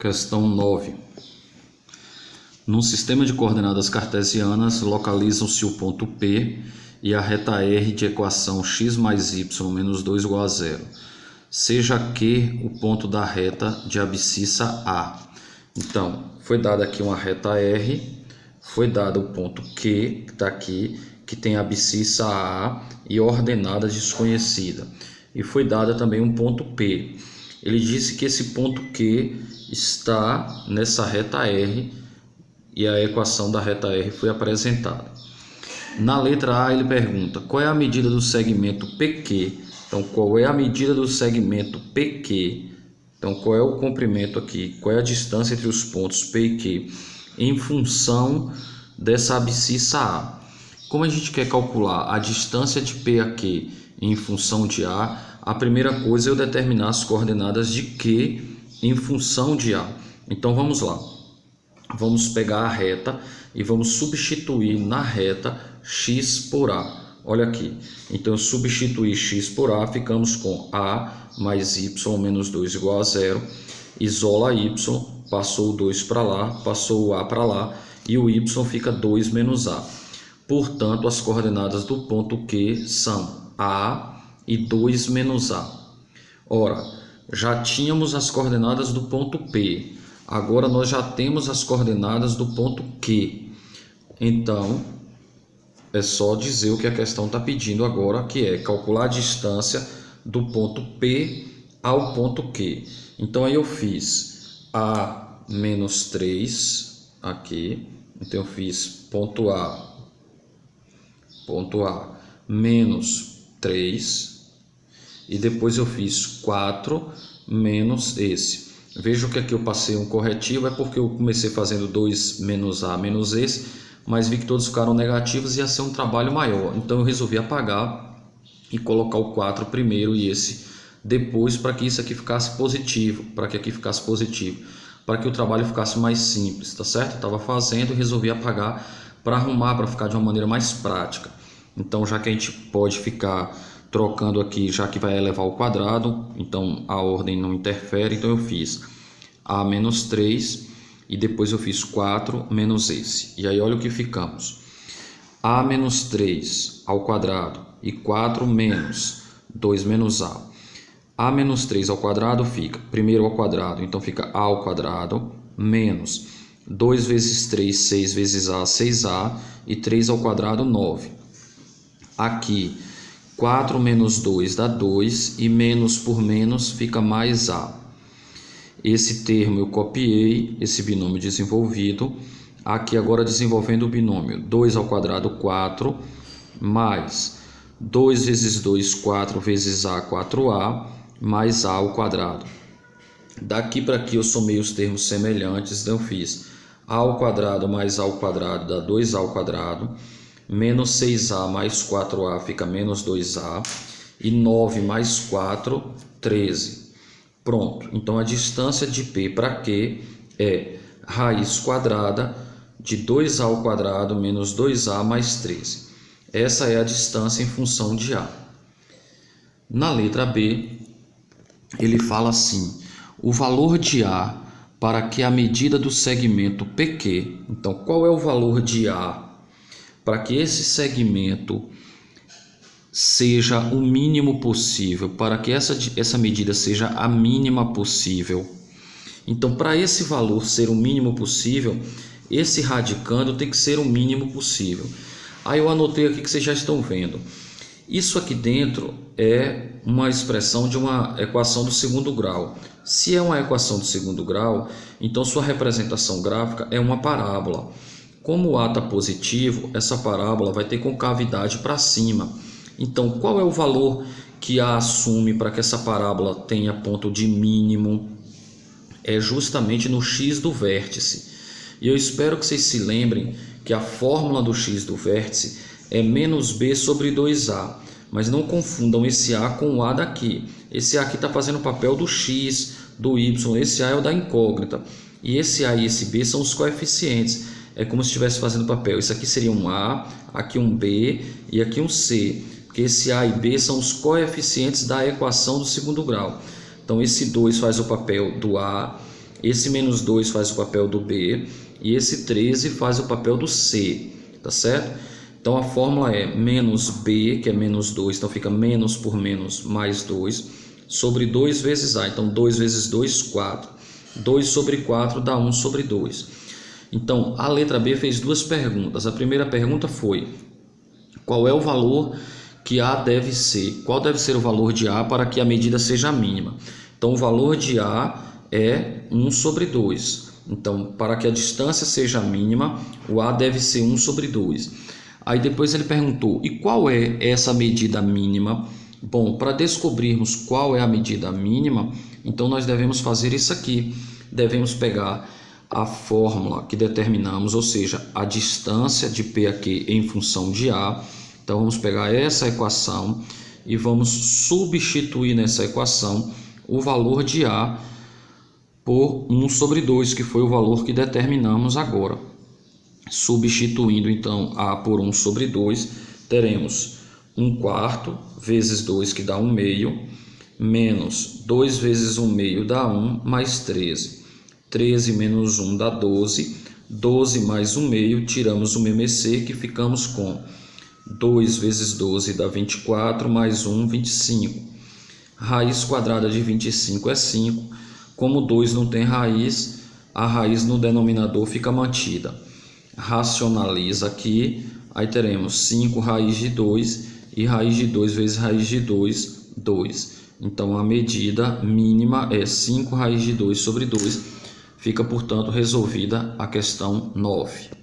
Questão 9. Num sistema de coordenadas cartesianas, localizam-se o ponto P e a reta R de equação x mais y menos 2 igual a zero. Seja Q o ponto da reta de abscissa A. Então, foi dada aqui uma reta R, foi dado o ponto Q, que está aqui, que tem abscissa A e ordenada desconhecida. E foi dada também um ponto P. Ele disse que esse ponto Q está nessa reta R e a equação da reta R foi apresentada. Na letra A ele pergunta qual é a medida do segmento PQ. Então, qual é a medida do segmento PQ? Então, qual é o comprimento aqui? Qual é a distância entre os pontos P e Q em função dessa abscissa A? Como a gente quer calcular a distância de P a Q em função de a primeira coisa é eu determinar as coordenadas de Q em função de A. Então, vamos lá. Vamos pegar a reta e vamos substituir na reta x por A. Olha aqui. Então, eu substituir x por A, ficamos com A mais y menos 2 igual a zero. Isola y, passou o 2 para lá, passou o A para lá e o y fica 2 menos A. Portanto, as coordenadas do ponto Q são A e 2 menos A. Ora, já tínhamos as coordenadas do ponto P. Agora nós já temos as coordenadas do ponto Q. Então, é só dizer o que a questão está pedindo agora, que é calcular a distância do ponto P ao ponto Q. Então, aí eu fiz A menos 3 aqui. Então, eu fiz ponto A menos 3. E depois eu fiz 4 menos esse. Veja que aqui eu passei um corretivo, é porque eu comecei fazendo 2 menos A menos esse, mas vi que todos ficaram negativos e ia ser um trabalho maior. Então eu resolvi apagar e colocar o 4 primeiro e esse depois, para que isso aqui ficasse positivo, para que aqui ficasse positivo, para que o trabalho ficasse mais simples, tá certo? Eu estava fazendo e resolvi apagar para arrumar, para ficar de uma maneira mais prática. Então, já que a gente pode ficar trocando aqui, já que vai elevar ao quadrado, então a ordem não interfere, então eu fiz A menos 3 e depois eu fiz 4 menos esse. E aí olha o que ficamos. A menos 3 ao quadrado e 4 menos 2 menos A. A menos 3 ao quadrado fica, primeiro ao quadrado, então fica A ao quadrado, menos 2 vezes 3, 6 vezes A, 6A, e 3 ao quadrado, 9. Aqui, 4 menos 2 dá 2 e menos por menos fica mais A. Esse termo eu copiei, esse binômio desenvolvido. Aqui agora desenvolvendo o binômio 2 ao quadrado 4 mais 2 vezes 2, 4 vezes A, 4A, mais A ao quadrado. Daqui para aqui eu somei os termos semelhantes, então eu fiz A ao quadrado mais A ao quadrado dá 2A ao quadrado. Menos 6A mais 4A fica menos 2A. E 9 mais 4, 13. Pronto. Então, a distância de P para Q é raiz quadrada de 2A ao quadrado menos 2A mais 13. Essa é a distância em função de A. Na letra B, ele fala assim: o valor de A para que a medida do segmento PQ. Então, qual é o valor de A para que esse segmento seja o mínimo possível, para que essa medida seja a mínima possível? Então, para esse valor ser o mínimo possível, esse radicando tem que ser o mínimo possível. Aí eu anotei aqui que vocês já estão vendo. Isso aqui dentro é uma expressão de uma equação do segundo grau. Se é uma equação do segundo grau, então sua representação gráfica é uma parábola. Como o A está positivo, essa parábola vai ter concavidade para cima. Então, qual é o valor que A assume para que essa parábola tenha ponto de mínimo? É justamente no x do vértice. E eu espero que vocês se lembrem que a fórmula do x do vértice é menos b sobre 2a. Mas não confundam esse A com o A daqui. Esse A aqui está fazendo o papel do x, do y. Esse A é o da incógnita. E esse A e esse b são os coeficientes. É como se estivesse fazendo papel. Isso aqui seria um A, aqui um B e aqui um C. Porque esse A e B são os coeficientes da equação do segundo grau. Então, esse 2 faz o papel do A, Esse menos 2 faz o papel do B e esse 13 faz o papel do C, tá certo? Então a fórmula é menos B, que é menos 2, então fica menos por menos mais 2, sobre 2 vezes A. Então 2 vezes 2, 4. 2 sobre 4 dá 1 sobre 2. Então a letra B fez duas perguntas. A primeira pergunta foi: qual é o valor que A deve ser? Qual deve ser o valor de A para que a medida seja mínima? Então o valor de A é 1 sobre 2. Então, para que a distância seja mínima, o A deve ser 1 sobre 2. Aí depois ele perguntou: e qual é essa medida mínima? Bom, para descobrirmos qual é a medida mínima, então nós devemos fazer isso aqui. Devemos pegar a fórmula que determinamos, ou seja, a distância de P aqui em função de A. Então vamos pegar essa equação e vamos substituir nessa equação o valor de A por 1 sobre 2, que foi o valor que determinamos agora. Substituindo então A por 1 sobre 2, teremos 1 quarto vezes 2, que dá 1 meio, menos 2 vezes 1 meio dá 1, mais 13. 13 menos 1 dá 12. 12 mais 1 meio, tiramos o MMC, que ficamos com 2 vezes 12 dá 24, mais 1, 25. Raiz quadrada de 25 é 5. Como 2 não tem raiz, a raiz no denominador fica mantida. Racionaliza aqui, aí teremos 5 raiz de 2 e raiz de 2 vezes raiz de 2, 2. Então a medida mínima é 5 raiz de 2 sobre 2. Fica, portanto, resolvida a questão 9.